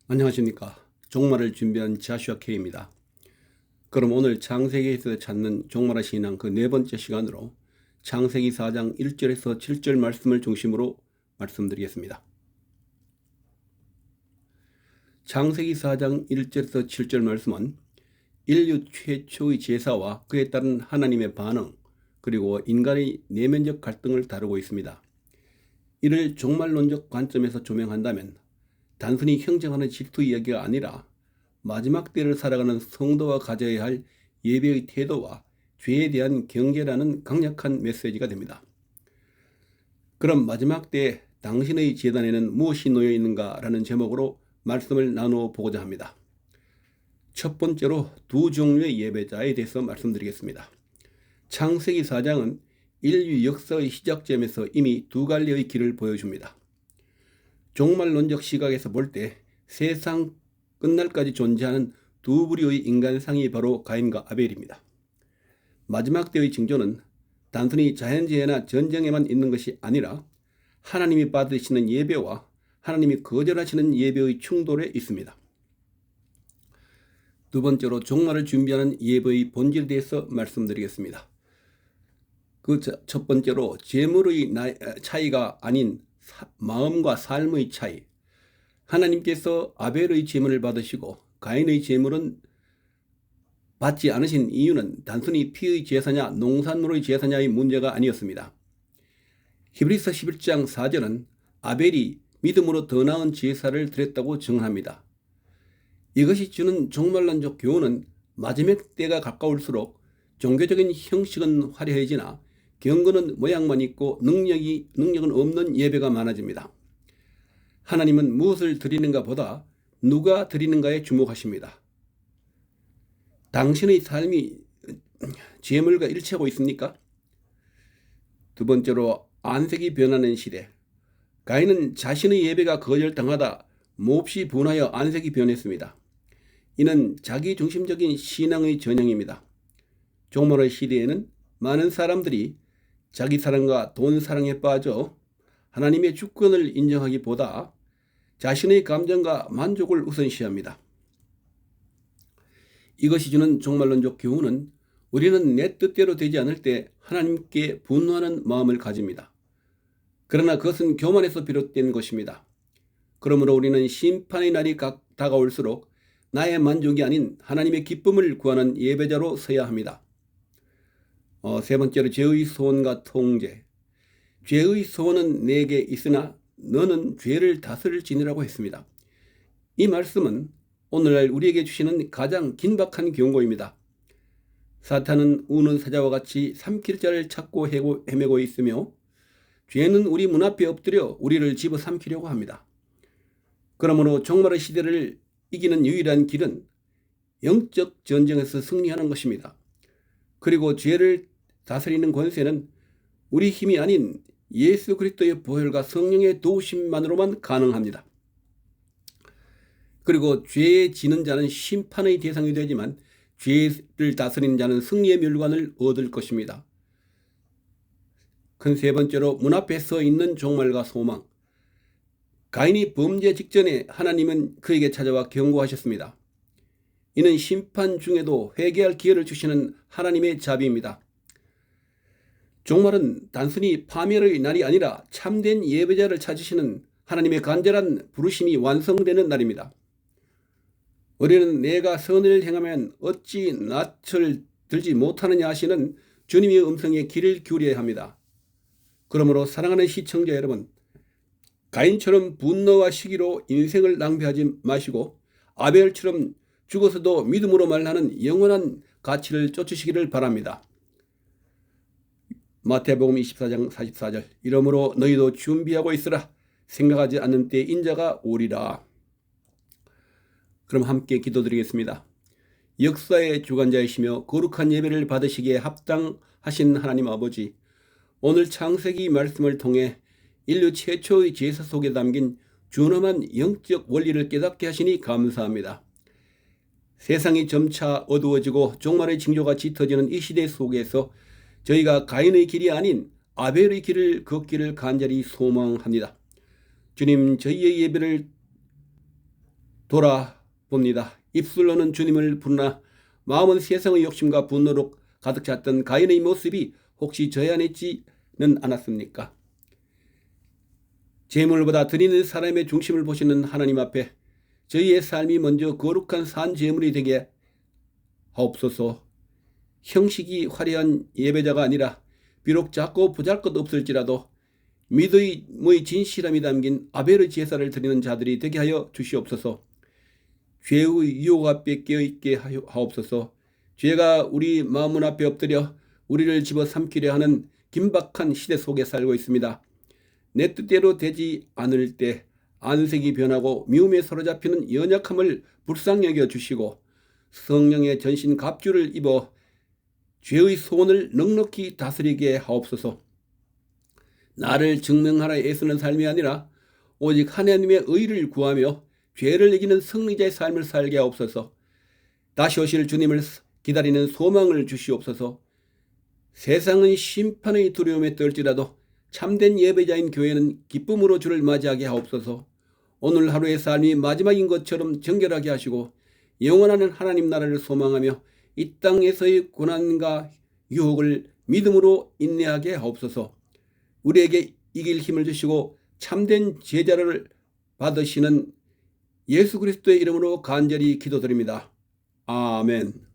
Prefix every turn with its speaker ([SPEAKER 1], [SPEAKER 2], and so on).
[SPEAKER 1] 안녕하십니까. 종말을 준비한 자슈아 K입니다. 그럼 오늘 창세기에서 찾는 종말의 신앙 그 네 번째 시간으로 창세기 4장 1절에서 7절 말씀을 중심으로 말씀드리겠습니다. 창세기 4장 1절에서 7절 말씀은 인류 최초의 제사와 그에 따른 하나님의 반응, 그리고 인간의 내면적 갈등을 다루고 있습니다. 이를 종말론적 관점에서 조명한다면 단순히 형성하는 질투 이야기가 아니라 마지막 때를 살아가는 성도가 가져야 할 예배의 태도와 죄에 대한 경계라는 강력한 메시지가 됩니다. 그럼 마지막 때 당신의 제단에는 무엇이 놓여 있는가라는 제목으로 말씀을 나누어 보고자 합니다. 첫 번째로 두 종류의 예배자에 대해서 말씀드리겠습니다. 창세기 4장은 인류 역사의 시작점에서 이미 두 갈래의 길을 보여줍니다. 종말론적 시각에서 볼 때 세상 끝날까지 존재하는 두 부류의 인간상이 바로 가인과 아벨입니다. 마지막 때의 징조는 단순히 자연재해나 전쟁에만 있는 것이 아니라 하나님이 받으시는 예배와 하나님이 거절하시는 예배의 충돌에 있습니다. 두 번째로 종말을 준비하는 예배의 본질에 대해서 말씀드리겠습니다. 그 첫 번째로 재물의 차이가 아닌 마음과 삶의 차이. 하나님께서 아벨의 제물을 받으시고 가인의 제물은 받지 않으신 이유는 단순히 피의 제사냐 농산물의 제사냐의 문제가 아니었습니다. 히브리서 11장 4절은 아벨이 믿음으로 더 나은 제사를 드렸다고 증언합니다. 이것이 주는 종말론적 교훈은 마지막 때가 가까울수록 종교적인 형식은 화려해지나 경건은 모양만 있고 능력은 없는 예배가 많아집니다. 하나님은 무엇을 드리는가 보다 누가 드리는가에 주목하십니다. 당신의 삶이 재물과 일치하고 있습니까? 두 번째로 안색이 변하는 시대. 가인은 자신의 예배가 거절당하다 몹시 분하여 안색이 변했습니다. 이는 자기중심적인 신앙의 전형입니다. 종말의 시대에는 많은 사람들이 자기 사랑과 돈 사랑에 빠져 하나님의 주권을 인정하기보다 자신의 감정과 만족을 우선시합니다. 이것이 주는 종말론적 교훈은 우리는 내 뜻대로 되지 않을 때 하나님께 분노하는 마음을 가집니다. 그러나 그것은 교만에서 비롯된 것입니다. 그러므로 우리는 심판의 날이 다가올수록 나의 만족이 아닌 하나님의 기쁨을 구하는 예배자로 서야 합니다. 세 번째로 죄의 소원과 통제. 죄의 소원은 내게 있으나 너는 죄를 다스릴지니라고 했습니다. 이 말씀은 오늘날 우리에게 주시는 가장 긴박한 경고입니다. 사탄은 우는 사자와 같이 삼킬 자를 찾고 헤매고 있으며 죄는 우리 문 앞에 엎드려 우리를 집어삼키려고 합니다. 그러므로 종말의 시대를 이기는 유일한 길은 영적 전쟁에서 승리하는 것입니다. 그리고 죄를 다스리는 권세는 우리 힘이 아닌 예수 그리스도의 보혈과 성령의 도우심만으로만 가능합니다. 그리고 죄에 지는 자는 심판의 대상이 되지만 죄를 다스리는 자는 승리의 멸관을 얻을 것입니다. 큰 세 번째로 문 앞에 서 있는 종말과 소망. 가인이 범죄 직전에 하나님은 그에게 찾아와 경고하셨습니다. 이는 심판 중에도 회개할 기회를 주시는 하나님의 자비입니다. 종말은 단순히 파멸의 날이 아니라 참된 예배자를 찾으시는 하나님의 간절한 부르심이 완성되는 날입니다. 우리는 내가 선을 행하면 어찌 낯을 들지 못하느냐 하시는 주님의 음성에 귀를 기울여야 합니다. 그러므로 사랑하는 시청자 여러분, 가인처럼 분노와 시기로 인생을 낭비하지 마시고 아벨처럼 죽어서도 믿음으로 말하는 영원한 가치를 쫓으시기를 바랍니다. 마태복음 24장 44절. 이러므로 너희도 준비하고 있으라. 생각하지 않는 때에 인자가 오리라. 그럼 함께 기도드리겠습니다. 역사의 주관자이시며 거룩한 예배를 받으시기에 합당하신 하나님 아버지, 오늘 창세기 말씀을 통해 인류 최초의 제사 속에 담긴 준엄한 영적 원리를 깨닫게 하시니 감사합니다. 세상이 점차 어두워지고 종말의 징조가 짙어지는 이 시대 속에서 저희가 가인의 길이 아닌 아벨의 길을 걷기를 간절히 소망합니다. 주님, 저희의 예배를 돌아봅니다. 입술로는 주님을 부르나 마음은 세상의 욕심과 분노로 가득 찼던 가인의 모습이 혹시 저희 안에 있지는 않았습니까? 재물보다 드리는 사람의 중심을 보시는 하나님 앞에 저희의 삶이 먼저 거룩한 산 제물이 되게 하옵소서. 형식이 화려한 예배자가 아니라 비록 작고 보잘것없을지라도 믿음의 진실함이 담긴 아벨의 제사를 드리는 자들이 되게 하여 주시옵소서. 죄의 유혹 앞에 깨어있게 하옵소서. 죄가 우리 마음 앞에 엎드려 우리를 집어삼키려 하는 긴박한 시대 속에 살고 있습니다. 내 뜻대로 되지 않을 때 안색이 변하고 미움에 사로잡히는 연약함을 불쌍히 여겨 주시고 성령의 전신 갑주를 입어 죄의 소원을 넉넉히 다스리게 하옵소서. 나를 증명하라 애쓰는 삶이 아니라 오직 하나님의 의를 구하며 죄를 이기는 승리자의 삶을 살게 하옵소서. 다시 오실 주님을 기다리는 소망을 주시옵소서. 세상은 심판의 두려움에 떨지라도 참된 예배자인 교회는 기쁨으로 주를 맞이하게 하옵소서. 오늘 하루의 삶이 마지막인 것처럼 정결하게 하시고 영원한 하나님 나라를 소망하며 이 땅에서의 고난과 유혹을 믿음으로 인내하게 하옵소서. 우리에게 이길 힘을 주시고 참된 제자를 받으시는 예수 그리스도의 이름으로 간절히 기도드립니다. 아멘.